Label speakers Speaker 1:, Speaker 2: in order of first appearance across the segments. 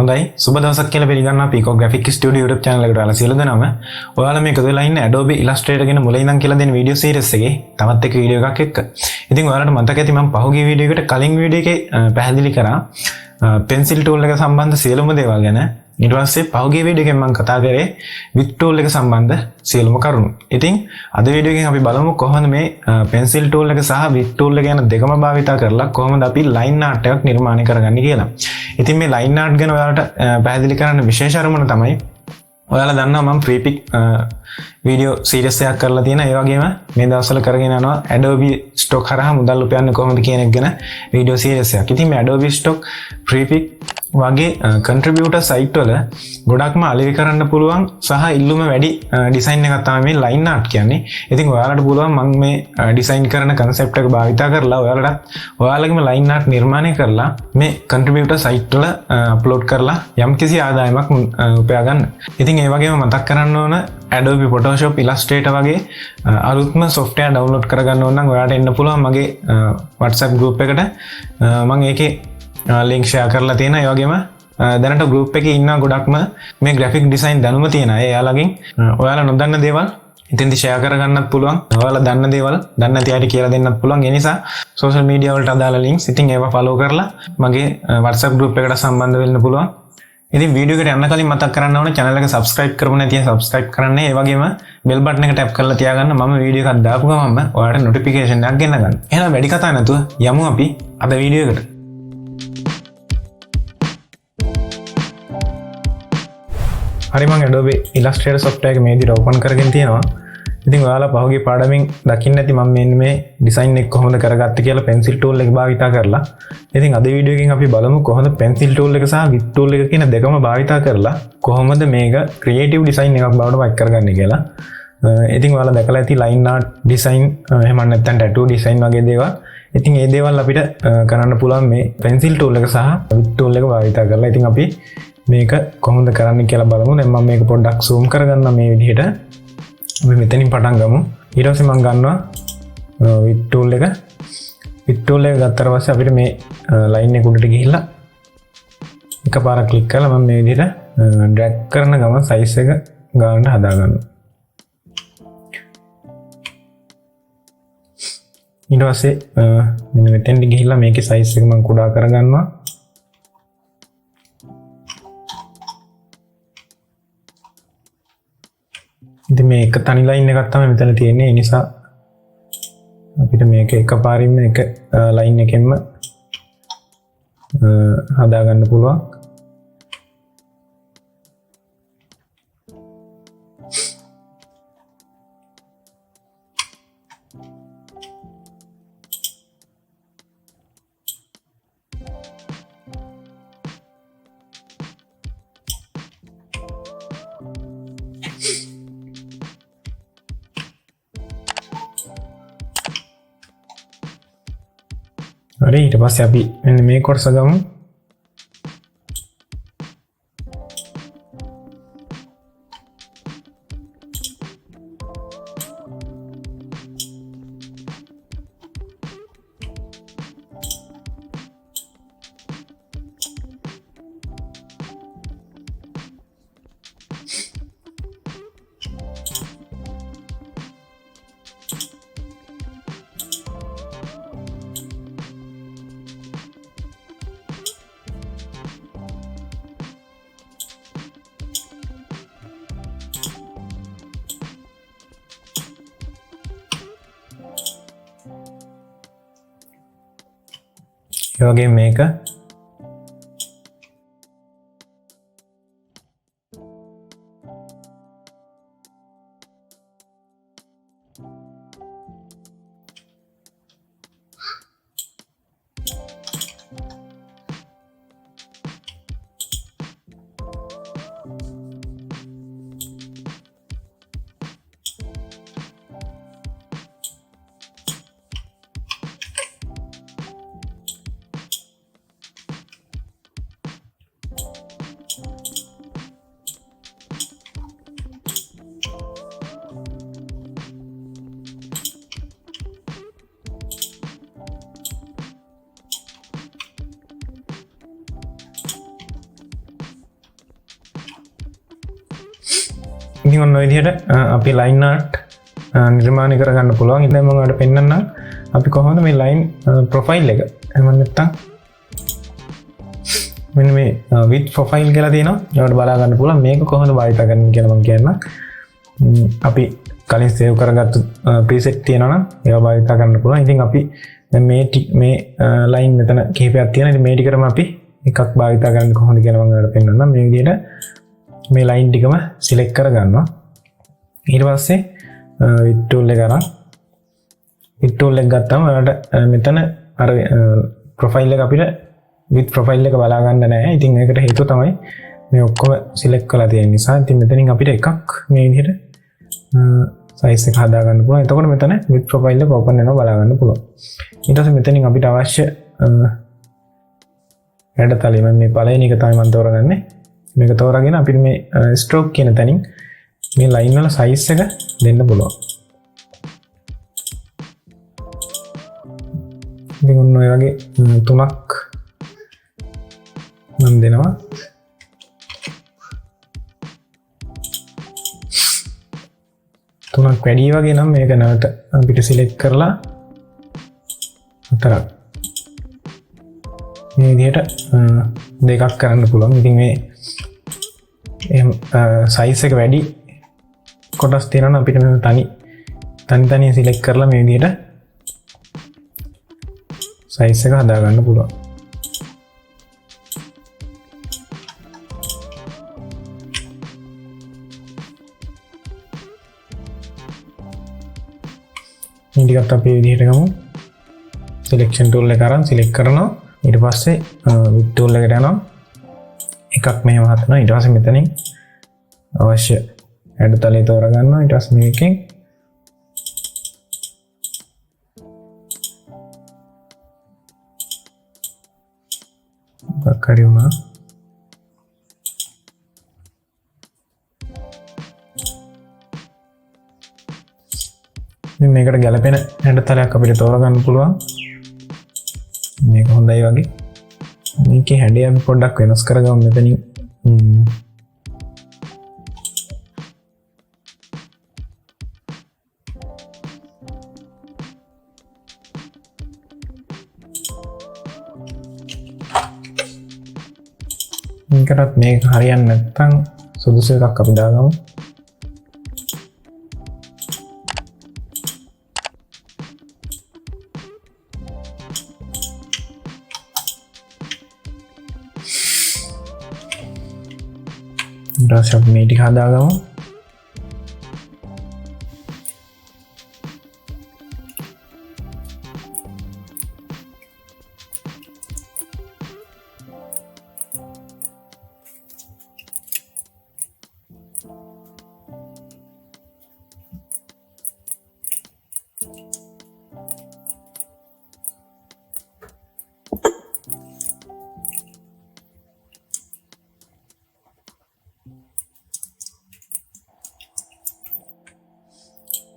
Speaker 1: හොඳයි සුබ දවසක් කියලා පිළිගන්නවා Peacock Graphic Studio YouTube channel එකට ඔයාලා සියලු දෙනාම ඔයාලා මේක දෙලා ඉන්නේ Adobe Illustrator කියන මුලින් ඉඳන් කියලා දෙන වීඩියෝ සීරීස් එකේ තවත් එක වීඩියෝ එකක් එක්ක. ඉතින් ඔයාලට මතක ඇති මම පහුගිය වීඩියෝ එකට කලින් වීඩියෝ එකේ පැහැදිලි කරා pencil tool එක සම්බන්ධ සියලුම දේවල් ගැන. ඊට පස්සේ පහුගිය වීඩියෝ එකෙන් මම කතා කරේ with tool එක සම්බන්ධ සියලුම කරුණු. ඉතින් අද වීඩියෝ එකෙන් අපි බලමු කොහොමද මේ pencil tool එක සහ with tool එක යන දෙකම භාවිත කරලා කොහොමද අපි line art එකක් නිර්මාණය කරගන්නේ කියලා. ඉතින් මේ line art ගැන ඔයාලට පැහැදිලි කරන්න විශේෂ අරමුණ තමයි ඔයාලා දන්නවා මම free pick වීඩියෝ සීරීස් එකක් කරලා තියෙනවා. ඒ වගේම මේ දවස්වල කරගෙන යනවා Adobe stock හරහා මුදල් උපයන්නේ කොහොමද කියන එක ගැන වීඩියෝ සීරීස් එකක්. ඉතින් මේ Adobe stock free pick වගේ contributor site වල ගොඩක්ම අලෙවි කරන්න පුළුවන් සහ ඉල්ලුම වැඩි ඩිසයින් එකක් තමයි මේ line art කියන්නේ. ඉතින් ඔයාලට පුළුවන් මම මේ ඩිසයින් කරන concept එක භාවිත කරලා ඔයාලටත් ඔයාලගේම line art නිර්මාණය කරලා මේ contributor site වල upload කරලා යම්කිසි ආදායමක් උපයා ගන්න. ඉතින් ඒ වගේම මතක් කරන්න ඕන Adobe Photoshop Illustrator වගේ අලුත්ම software download කරගන්න ඕන නම් ඔයාලට එන්න පුළුවන් මගේ WhatsApp group එකට. මම ඒකේ link share කරලා තියෙනවා. ඒ වගේම දැනට group එකේ ඉන්න ගොඩක්ම මේ graphic design දැනුම තියෙන අය. එයාලගෙන් ඔයාලා නොදන්න දේවල් ඉතින්දි share කරගන්නත් පුළුවන්. ඔයාලා දන්න දේවල් දන්නේ නැති අයට කියලා දෙන්නත් පුළුවන්. ඒ නිසා social media වලට අදාළ links ඉතින් ඒවා follow කරලා මගේ WhatsApp group එකට සම්බන්ධ වෙන්න පුළුවන්. ඉතින් වීඩියෝ එකට යන්න කලින් මතක් කරන්න ඕනේ channel එක subscribe කරමු නැති අය subscribe කරන්න. ඒ වගේම bell button එක tap කරලා තියාගන්න මම වීඩියෝ එකක් දාපු ගමන්ම ඔයාලට notification එකක් ගෙන්න ගන්න. එහෙනම් වැඩි කතා නැතුව යමු අපි අද වීඩියෝ එකට. හරි මම Adobe Illustrator software එක මේ විදිහට open කරගෙන තියෙනවා. ඉතින් ඔයාලා පහුගිය පාඩමෙන් දකින්න ඇති මම මෙන්න මේ design එක කොහොමද කරගත්තේ කියලා pencil tool එක භාවිත කරලා. ඉතින් අද වීඩියෝ එකෙන් අපි බලමු කොහොමද pencil tool එක සහ with tool එක කියන දෙකම භාවිත කරලා කොහොමද මේක creative design එකක් බවට පත් කරගන්නේ කියලා. ඉතින් ඔයාලා දැකලා ඇති line art design එහෙම නැත්නම් tattoo design වගේ දේවල්. ඉතින් මේ දේවල් අපිට කරන්න පුළුවන් මේ pencil tool එක සහ with tool එක භාවිත කරලා. ඉතින් අපි මේක කොහොමද කරන්න කියලා බලමු. දැන් මම මේක පොඩ්ඩක් zoom කරගන්නම් මේ විදිහට. අපි මෙතනින් පටන් ගමු. ඊට පස්සේ මම ගන්නවා with tool එක. with tool එක ගත්තට පස්සේ අපිට මේ line එක උඩට ගිහිල්ලා එකපාරක් ක්ලික් කරලා මම මේ විදිහට drag කරන ගමන් size එක ගන්න හදා ගන්නවා. ඊට පස්සේ මෙන්න මෙතෙන්ට ගිහිල්ලා මේකේ size එක මම කුඩා කරගන්නවා. ඉතින් මේ එක තනි line එකක් තමයි මෙතන තියෙන්නේ. ඒ නිසා අපිට මේක එකපාරින්ම එක line එකෙන්ම හදා ගන්න පුළුවන්. හරි ඊට පස්සේ අපි මෙන්න මේ කොටස ගමු. ඒ වගේම මේක ඉතින් ඔන්න ඔය විදිහට අපි line art නිර්මාණය කරගන්න පුළුවන්. ඉතින් මම ඔයාලට පෙන්නන්නම් අපි කොහොමද මේ line profile එක එහෙම නැත්නම් මෙන්න මේ with profile කියලා තියෙනවා. ඒකට බලා ගන්න පුළුවන් මේක කොහොමද භාවිත කරන්නේ කියලා මම කියන්නම්. අපි කලින් සේව් කරගත්තු preset තියෙනවා නම් ඒවා භාවිත කරන්න පුළුවන්. ඉතින් අපි දැන් මේ line මෙතන කිහිපයක් තියෙනවා. ඉතින් මේ ටිකටම අපි එකක් භාවිත කරන්න කොහොමද කියලා මම ඔයාලට පෙන්නන්නම්. මේ විදිහට මේ line ටිකම select කරගන්නවා. ඊට පස්සේ with tool එක අරන් with tool එක ගත්තාම ඔයාලට මෙතන අර profile එක අපිට with profile එක බලා ගන්න නැහැ. ඉතින් ඒකට හේතුව තමයි මේ ඔක්කොම select කරලා තියෙන නිසා. ඉතින් මෙතනින් අපිට එකක් මේ විදිහට size එක හදා ගන්න පුළුවන්. එතකොට මෙතන with profile එක open වෙනවා බලා ගන්න පුළුවන්. ඊට පස්සේ මෙතනින් අපිට අවශ්‍ය හැඩතලෙ මම මේ පළවෙනි එක තමයි මම තෝරගන්නේ. මේක තෝරාගෙන අපිට මේ stroke කියන තැනින් මේ line වල size එක දෙන්න පුළුවන්. ඉතින් ඔන්න ඔය වගේ තුනක් මම දෙනවා. තුනක් වැඩි වගේ නම් මේක නැවත අපිට select කරලා හතරක් මේ විදිහට දෙකක් කරන්න පුළුවන්. ඉතින් මේ size එක වැඩි කොටස් තියෙනවා නම් අපිට මේ තනි select කරලා මේ විදිහට size එක හදා ගන්න පුළුවන්. මේ ටිකත් අපි විදිහට ගමු. selection tool එක අරන් select කරනවා. ඊට පස්සේ with tool එකට යනවා. එකක් මෙහෙම හදනවා. ඊට පස්සේ මෙතනින් අවශ්‍ය හැඩතලය තෝරා ගන්නවා. ඊට පස්සේ මේකෙන් බක්කාරි වුණා. මේකට ගැලපෙන හැඩතලයක් අපිට තෝරගන්න පුළුවන්. මේක හොඳයි වගේ. මේකේ හැඩය අපි පොඩ්ඩක් වෙනස් කරගමු මෙතනින්. මේකටත් මේක හරියන්නේ නැත්නම් සුදුසු එකක් අපි දාගමු. ඊට මේ ටික හදාගමු.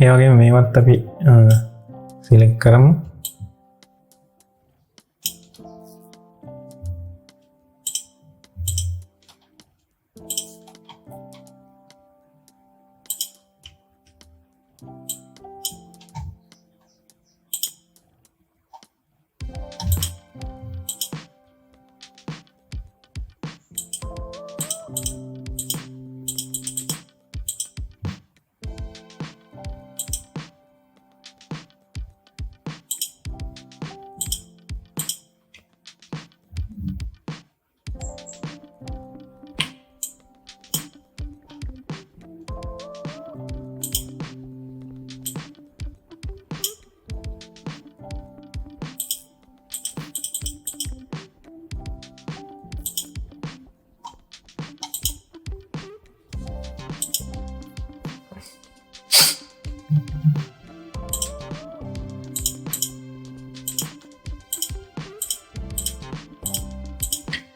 Speaker 1: ඒ වගේම මේවත් අපි select කරමු.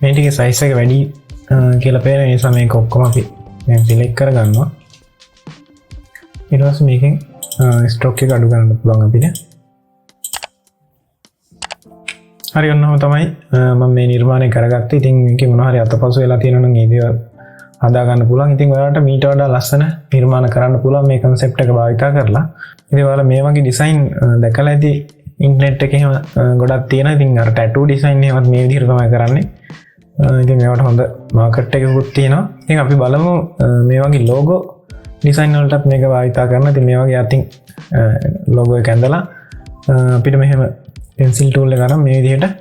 Speaker 1: මේ ටිකේ size එක වැඩි කියලා පේන නිසා මේක ඔක්කොම අපි දැන් select කරගන්නවා. ඊට පස්සේ මේකෙන් stroke එක අඩු කරන්න පුළුවන් අපිට. හරි ඔන්නම තමයි මම මේ නිර්මාණය කරගත්තේ. ඉතින් මේකේ මොනවා හරි අතපසු වෙලා තියෙනවා නම් ඒ දේවල් හදා ගන්න පුළුවන්. ඉතින් ඔයාලට මීට වඩා ලස්සන නිර්මාණ කරන්න පුළුවන් මේ concept එක භාවිත කරලා. ඉතින් ඔයාලා මේ වගේ design දැකලා ඇති ඉන්ටර්නෙට් එකේ ගොඩක් තියෙනවා. ඉතින් අර tattoo design එකවත් මේ විදිහට තමයි කරන්නේ. ඉතින් මේවට හොඳ මාකට් එකකුත් තියෙනවා. ඉතින් අපි බලමු මේ වගේ logo design වලටත් මේක භාවිත කරන්න. ඉතින් මේ වගේ අතින් logo එක ඇඳලා අපිට මෙහෙම pencil tool එක අරන් මේ විදිහට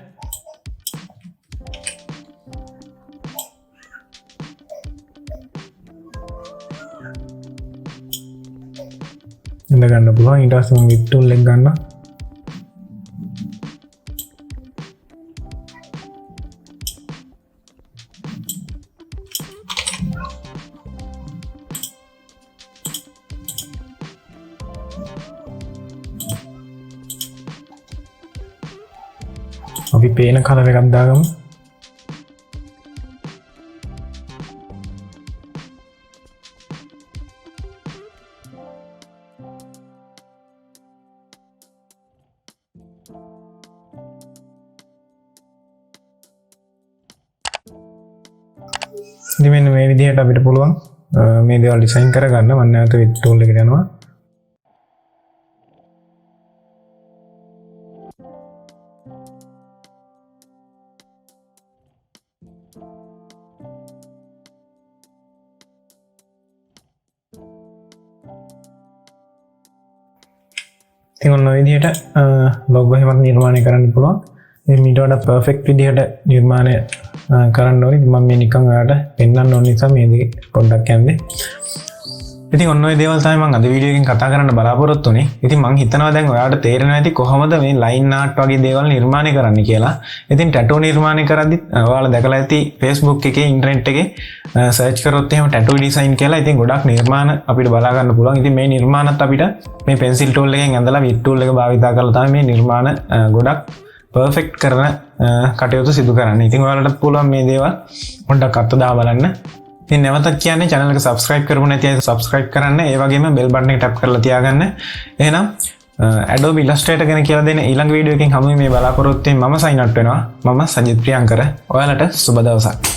Speaker 1: ඉඳ ගන්න පුළුවන්. ඊට පස්සේ මම width tool එක ගන්නවා. අපි පේන කලර් එකක් දාගමු. ඉතින් මෙන්න මේ විදිහට අපිට පුළුවන් මේ දේවල් ඩිසයින් කරගන්න. මම නැවත width tool එකට යනවා. ඉතින් ඔන්න ඔය විදිහට logo එකක් නිර්මාණය කරන්න පුළුවන්. ඉතින් මීට වඩා perfect විදිහට නිර්මාණය කරන්න ඕනේ. මම මේ නිකන් ඔයාලට පෙන්වන්න ඕන නිසා මේ දේ පොඩ්ඩක් යන්නේ. ඉතින් ඔන්න ඔය දේවල් තමයි මම අද වීඩියෝ එකෙන් කතා කරන්න බලාපොරොත්තු වෙන්නේ. ඉතින් මම හිතනවා දැන් ඔයාලට තේරෙනවා ඇති කොහොමද මේ line art වගේ දේවල් නිර්මාණය කරන්න කියලා. ඉතින් tattoo නිර්මාණය කරද්දි ඔයාලා දැකලා ඇති Facebook එකේ ඉන්ටර්නෙට් එකේ search කරොත් එහෙම tattoo design කියලා ඉතින් ගොඩක් නිර්මාණ අපිට බලා ගන්න පුළුවන්. ඉතින් මේ නිර්මාණත් අපිට මේ pencil tool එකෙන් ඇඳලා width tool එක භාවිත කරලා තමයි මේ නිර්මාණ ගොඩක් perfect කරන කටයුතු සිදු කරන්න. ඉතින් ඔයාලට පුළුවන් මේ දේවල් පොඩ්ඩක් අත්දැක බලන්න. ඉතින් නැවතත් කියන්නේ channel එක subscribe කරමු නැති අය subscribe කරන්න. ඒ වගේම bell button එක tap කරලා තියාගන්න. එහෙනම් Adobe Illustrator ගැන කියලා දෙන ඊළඟ වීඩියෝ එකකින් හමු මේ බලාපොරොත්තු වෙමින් මම sign out වෙනවා. මම සජිත් ප්‍රියංකර. ඔයාලට සුබ දවසක්.